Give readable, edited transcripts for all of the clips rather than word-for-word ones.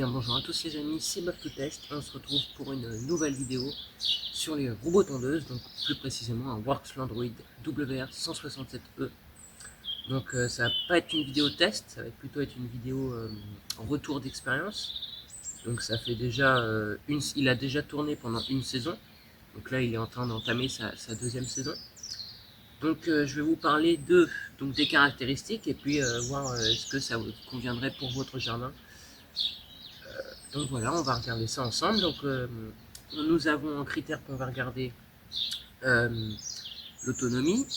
bien bonjour à tous les amis, c'est Map2Test. On se retrouve pour une nouvelle vidéo sur les robots tondeuses, donc plus précisément un Works Landroid WR167E. Donc ça va pas être une vidéo test, ça va plutôt être une vidéo retour d'expérience. Donc ça fait déjà il a déjà tourné pendant une saison, donc là il est en train d'entamer sa deuxième saison. Donc je vais vous parler des caractéristiques et puis voir est-ce que ça vous conviendrait pour votre jardin. Donc voilà, on va regarder ça ensemble. Donc nous avons un critère qu'on va regarder l'autonomie.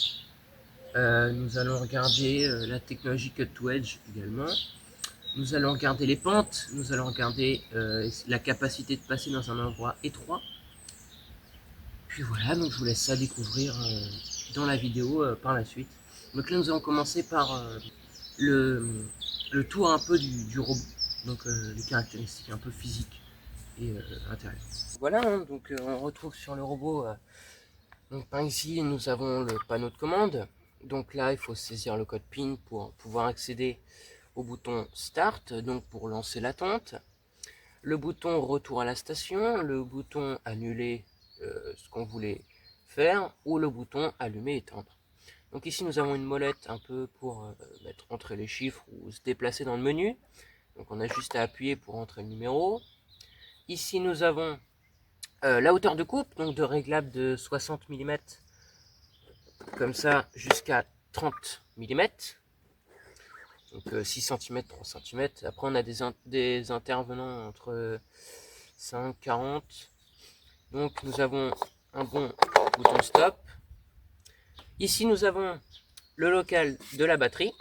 Nous allons regarder la technologie Cut to Edge également. Nous allons regarder les pentes. Nous allons regarder la capacité de passer dans un endroit étroit. Puis voilà, donc je vous laisse ça découvrir dans la vidéo par la suite. Donc là nous allons commencer par le tour un peu du robot. Donc les caractéristiques un peu physiques et intérieures. Voilà, hein, donc on retrouve sur le robot, donc par ici nous avons le panneau de commande. Donc là il faut saisir le code PIN pour pouvoir accéder au bouton Start, donc pour lancer la tonte. Le bouton Retour à la station, le bouton Annuler ce qu'on voulait faire, ou le bouton Allumer éteindre. Donc ici nous avons une molette un peu pour entrer les chiffres ou se déplacer dans le menu. Donc on a juste à appuyer pour entrer le numéro. Ici nous avons la hauteur de coupe, donc de réglable de 60 mm, comme ça jusqu'à 30 mm. Donc 6 cm, 3 cm. Après on a des intervenants entre 5, 40. Donc nous avons un bon bouton stop. Ici nous avons le local de la batterie.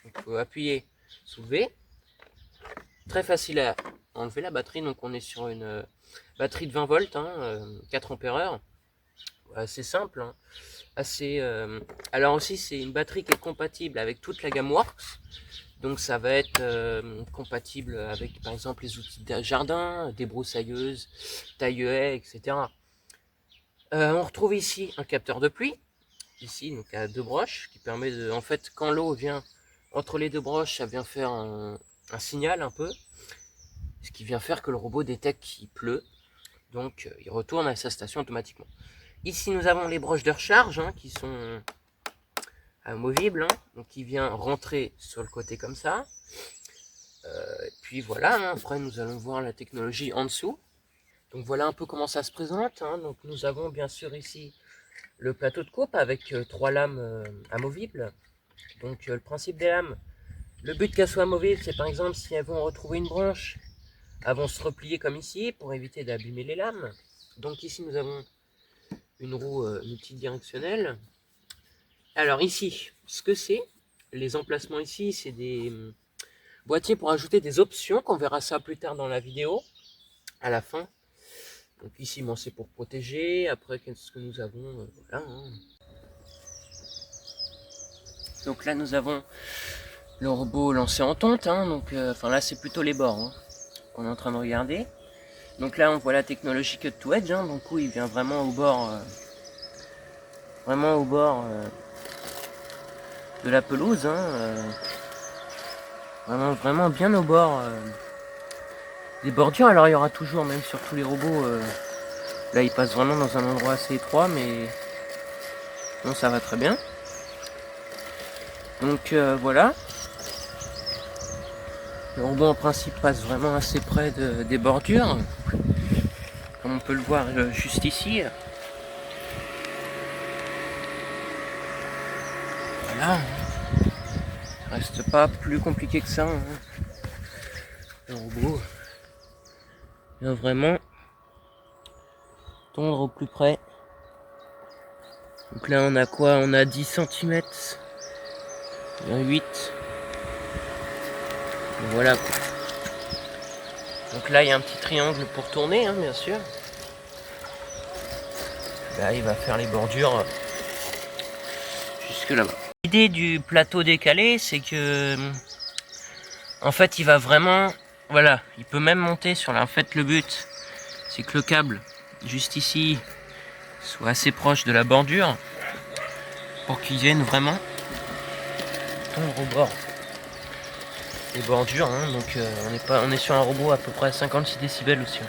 Il faut appuyer, soulever. Très facile à enlever la batterie, donc on est sur une batterie de 20 volts, 4 ampères-heure. Assez simple, hein. Alors aussi c'est une batterie qui est compatible avec toute la gamme Works. Donc ça va être compatible avec par exemple les outils de jardin, débroussailleuses, taille-haie, etc. On retrouve ici un capteur de pluie, ici donc à deux broches, qui permet de, en fait quand l'eau vient entre les deux broches, ça vient faire un signal un peu, ce qui vient faire que le robot détecte qu'il pleut, donc il retourne à sa station automatiquement. Ici nous avons les broches de recharge qui sont amovibles, donc il vient rentrer sur le côté comme ça. Et puis voilà, après nous allons voir la technologie en dessous. Donc voilà un peu comment ça se présente. Donc nous avons bien sûr ici le plateau de coupe avec 3 lames amovibles. Donc le principe des lames, le but qu'elles soient amovibles, c'est par exemple si elles vont retrouver une branche, elles vont se replier comme ici pour éviter d'abîmer les lames. Donc ici nous avons une roue multidirectionnelle. Alors ici, ce que c'est, les emplacements ici, c'est des boîtiers pour ajouter des options, qu'on verra ça plus tard dans la vidéo, à la fin. Donc ici, bon, c'est pour protéger. Après, qu'est-ce que nous avons voilà, Donc là, nous avons le robot lancé en tonte. Donc, enfin là, c'est plutôt les bords qu'on est en train de regarder. Donc là, on voit la technologie Cut to Edge. Donc où il vient vraiment au bord, de la pelouse. Vraiment bien au bord des bordures. Alors il y aura toujours, même sur tous les robots, là il passe vraiment dans un endroit assez étroit, mais bon, ça va très bien. Donc voilà. Le robot en principe passe vraiment assez près des bordures, comme on peut le voir juste ici. Voilà. Ça reste pas plus compliqué que ça. Le robot vient vraiment tondre au plus près. Donc là on a quoi? On a 10 cm. 8. Voilà. Donc là il y a un petit triangle pour tourner, bien sûr. Là il va faire les bordures jusque là-bas. L'idée du plateau décalé, c'est que en fait il va vraiment, voilà, il peut même monter sur là. En fait le but c'est que le câble juste ici soit assez proche de la bordure pour qu'il vienne vraiment tondre au bord. les bordures, hein, donc on est sur un robot à peu près à 56 décibels aussi, hein,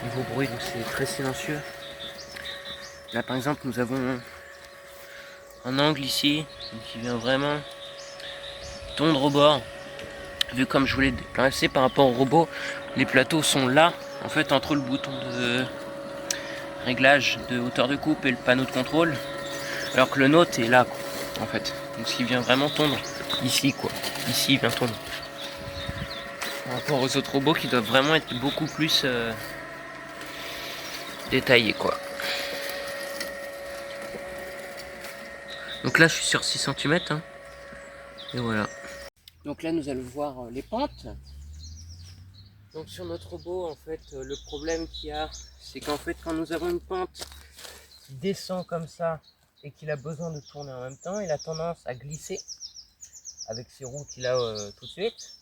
niveau bruit, donc c'est très silencieux. Là par exemple nous avons un angle ici qui vient vraiment tondre au bord. Vu comme je voulais déplacer par rapport au robot, les plateaux sont là, en fait entre le bouton de réglage de hauteur de coupe et le panneau de contrôle, alors que le nôtre est là, quoi, en fait. Donc ce qui vient vraiment tondre ici, quoi. Ici il vient tondre. Par rapport aux autres robots qui doivent vraiment être beaucoup plus détaillés, quoi. Donc là je suis sur 6 cm, hein, et voilà. Donc là nous allons voir les pentes. Donc sur notre robot, en fait, le problème qu'il y a, c'est qu'en fait quand nous avons une pente qui descend comme ça et qu'il a besoin de tourner en même temps, il a tendance à glisser avec ses roues qu'il a tout de suite.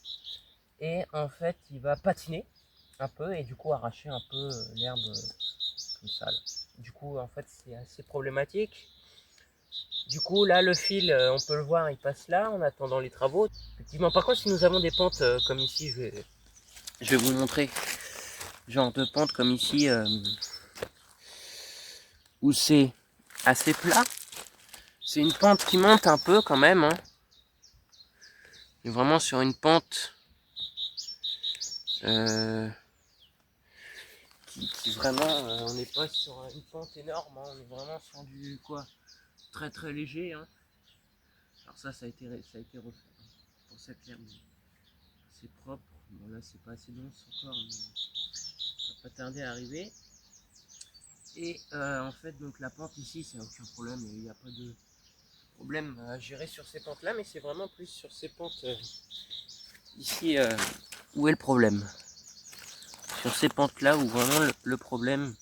Et en fait il va patiner un peu et du coup arracher un peu l'herbe comme ça là. Du coup en fait c'est assez problématique. Du coup là le fil, on peut le voir, il passe là en attendant les travaux. Effectivement, par contre si nous avons des pentes comme ici, je vais vous montrer, genre de pente comme ici, où c'est assez plat. C'est une pente qui monte un peu quand même, hein. On est vraiment sur une pente qui vraiment, on n'est pas sur une pente énorme, hein. On est vraiment sur du quoi, très très léger, hein. Alors ça a été refait, hein. C'est pour ça que l'herbe c'est propre. Bon là c'est pas assez dense encore, mais ça va pas tarder à arriver. Et en fait donc la pente ici c'est aucun problème, il n'y a pas de problème à gérer sur ces pentes là, mais c'est vraiment plus sur ces pentes ici où est le problème. Sur ces pentes là où vraiment le problème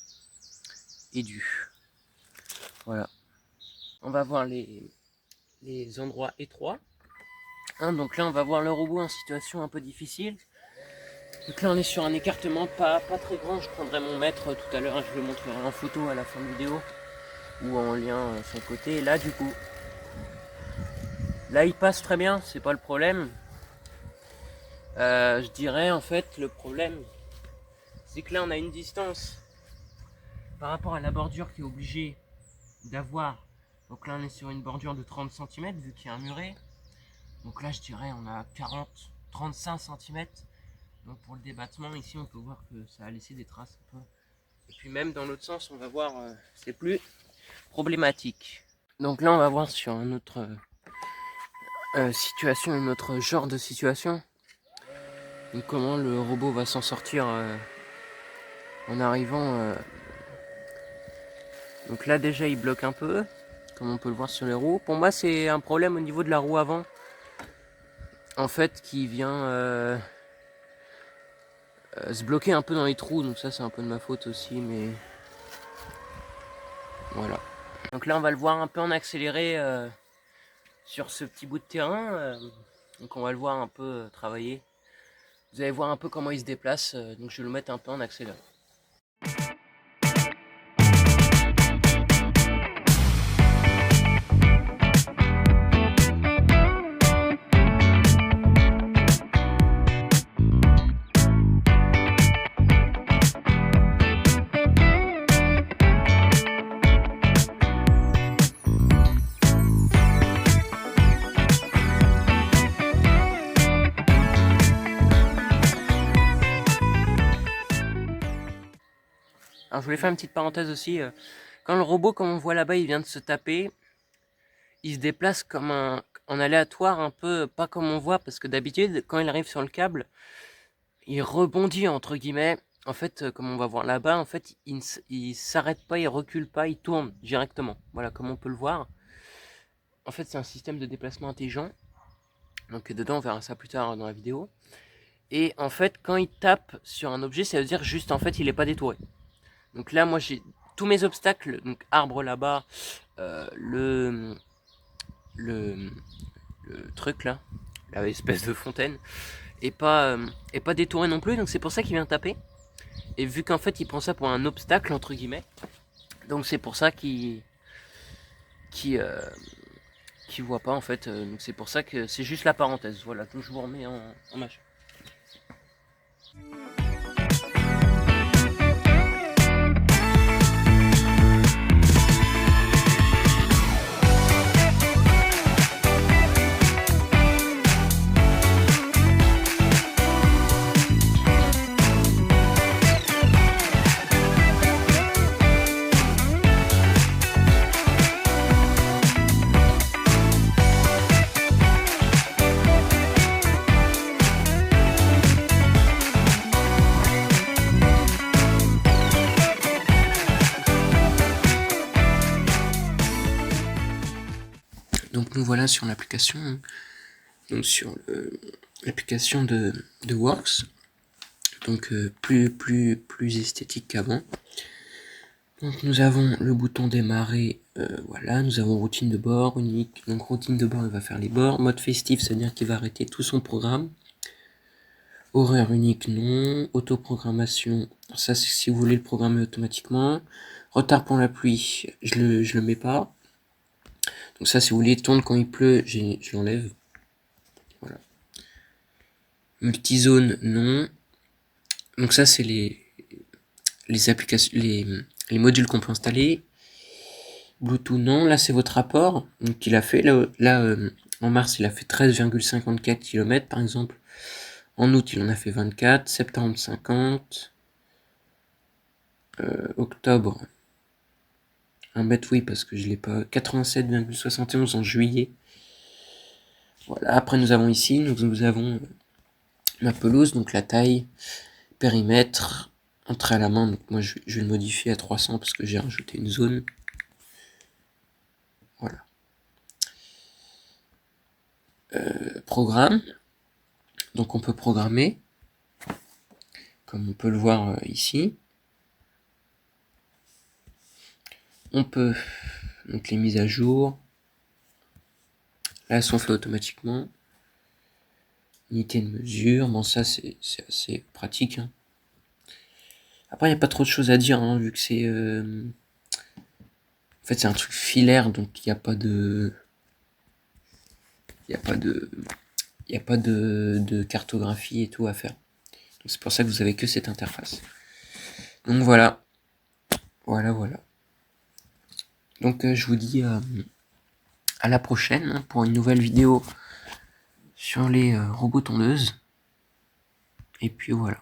est dû. Voilà. On va voir les endroits étroits. Hein, donc là on va voir le robot en situation un peu difficile. Donc là on est sur un écartement pas très grand. Je prendrai mon mètre tout à l'heure, je vous le montrerai en photo à la fin de vidéo ou en lien sur le côté. Et là du coup, là il passe très bien, c'est pas le problème. Je dirais en fait le problème c'est que là on a une distance par rapport à la bordure qui est obligée d'avoir. Donc là on est sur une bordure de 30 cm vu qu'il y a un muret. Donc là je dirais on a 35 cm. Donc pour le débattement ici on peut voir que ça a laissé des traces un peu. Et puis même dans l'autre sens on va voir c'est plus problématique. Donc là on va voir sur une autre situation, un autre genre de situation. Donc comment le robot va s'en sortir en arrivant. Donc là déjà il bloque un peu, comme on peut le voir sur les roues. Pour moi c'est un problème au niveau de la roue avant, en fait, qui vient se bloquer un peu dans les trous. Donc ça c'est un peu de ma faute aussi, mais voilà. Donc là on va le voir un peu en accéléré sur ce petit bout de terrain. Donc on va le voir un peu travailler. Vous allez voir un peu comment il se déplace. Donc je vais le mettre un peu en accéléré. Alors je voulais faire une petite parenthèse aussi. Quand le robot, comme on voit là-bas, il vient de se taper, il se déplace comme en aléatoire, un peu pas comme on voit, parce que d'habitude, quand il arrive sur le câble, il rebondit entre guillemets. En fait, comme on va voir là-bas, en fait, il s'arrête pas, il recule pas, il tourne directement. Voilà, comme on peut le voir. En fait, c'est un système de déplacement intelligent. Donc dedans, on verra ça plus tard dans la vidéo. Et en fait, quand il tape sur un objet, ça veut dire juste, en fait, il est pas détouré. Donc là, moi, j'ai tous mes obstacles, donc arbre là-bas, le truc là, l'espèce de fontaine, et pas détouré non plus, donc c'est pour ça qu'il vient taper. Et vu qu'en fait il prend ça pour un obstacle entre guillemets, donc c'est pour ça qu'il qui voient pas en fait, donc c'est pour ça que c'est juste la parenthèse. Voilà, donc je vous remets en machin. Donc nous voilà sur l'application, donc sur l'application de Works, donc plus esthétique qu'avant. Donc nous avons le bouton démarrer, voilà, nous avons routine de bord unique, donc routine de bord il va faire les bords, mode festif c'est à dire qu'il va arrêter tout son programme, horaire unique non, autoprogrammation, ça c'est si vous voulez le programmer automatiquement, retard pour la pluie, je le mets pas. Donc ça, si vous voulez, tourne quand il pleut, je l'enlève. Voilà. Multizone, non. Donc ça, c'est les applications, les modules qu'on peut installer. Bluetooth, non. Là, c'est votre rapport. Donc il a fait, là en mars, il a fait 13,54 km, par exemple. En août, il en a fait 24. Septembre, 50. Octobre, 1 mètre, oui, parce que je l'ai pas. 87,71 en juillet. Voilà. Après, nous avons ici, nous avons ma pelouse, donc la taille, périmètre, entrée à la main, donc moi je vais le modifier à 300 parce que j'ai rajouté une zone. Voilà. Programme, donc on peut programmer, comme on peut le voir ici. On peut, donc les mises à jour, là elles sont faites automatiquement. Unité de mesure, bon ça c'est assez pratique. Hein. Après il n'y a pas trop de choses à dire, hein, vu que c'est... En fait c'est un truc filaire, donc il n'y a pas de... Il n'y a pas de cartographie et tout à faire. Donc c'est pour ça que vous avez que cette interface. Donc voilà. Voilà. Donc je vous dis à la prochaine hein, pour une nouvelle vidéo sur les robots tondeuses. Et puis voilà.